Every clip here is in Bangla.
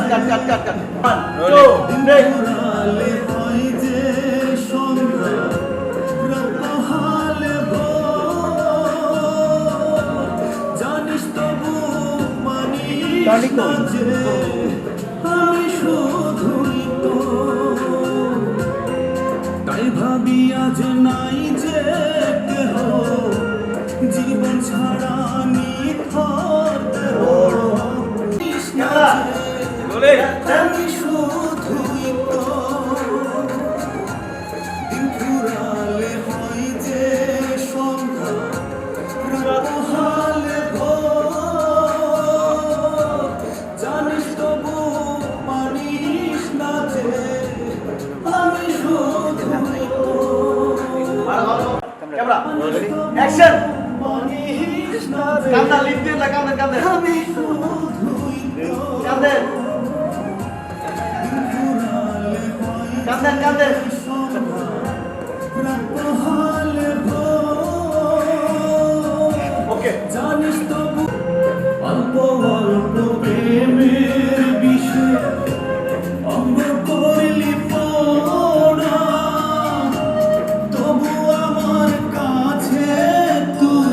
কাট 1 2 তাই ভাবি আজ নাই যে কেহ জীবন ছাড়া নিথর আমি শুধুই তো দিন ফুরালে হয় যে সন্ধ্যা রাত হালে ভোর জানিস তবু মানিস না যে আমি শুধুই তো ক্যামেরা অ্যাকশন মানিস না যে কান্দা লিপ দিয়ে না কান্দে আমি শুধুই তো কান্দে ওকে জানিস তবু অল্প অল্প প্রেমের বিষয় অঙ্গ করলি পড়া তবু আমার কাছে তুই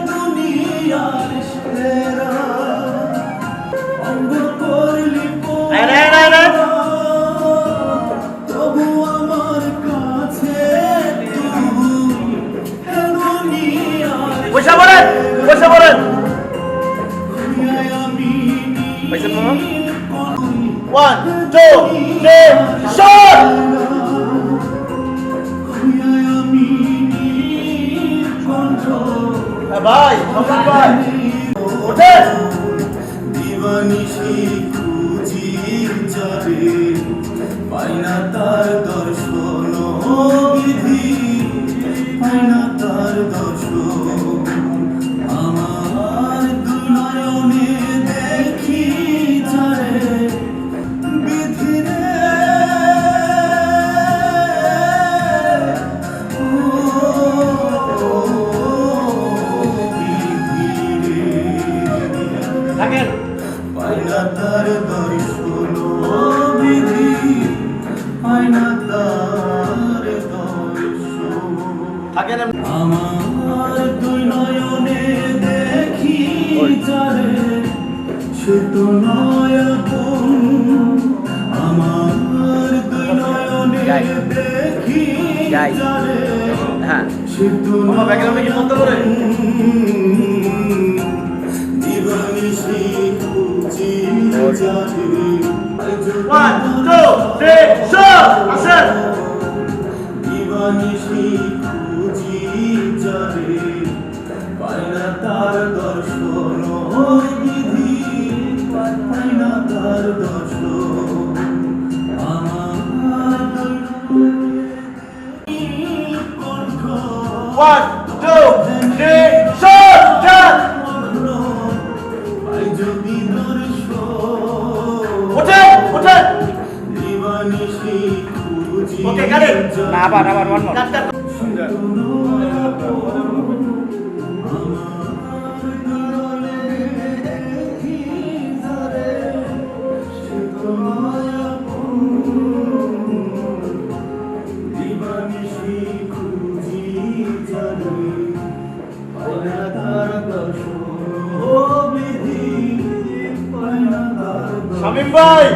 দুনিয়ার সেরা অঙ্গ করলি পড়া তবু আমার কাছে তুই দুনিয়ার বসে পড়েন পয়সা মামা 1 2 3 শট ভাই সম্মান ভাই ওঠে দিবানিশি খুঁজি যারে পাই না তার দর্শন বিধি পাই না তার দর্শন আমার দুই নয়নে দেখি যারে বিধি রে থাকেন পাইনা তার দর্শন বিধি পাইনা তার দর্শন থাকেন আমার দুই নয়নে দেখি যারে সে তো নয়ন আমার দুই নয়নে দেখি যারে হ্যাঁ সে তো মামা ব্যাকগ্রাউন্ডে কি বলতে পারে দিবানিশি খুঁজি যারে 1 2 3 শট আসেন দিবানিশি খুঁজি যারে পাইনা তার দর্শন বিধি পাইনা তার দর্শন আমার কণ্ঠ 1 2 3 শট ডান পাই যদি দর্শন ওঠেন দিবানিশি খুঁজি ওকে কাটেন না আবার ওয়ান মোর কাট শামীম ভাই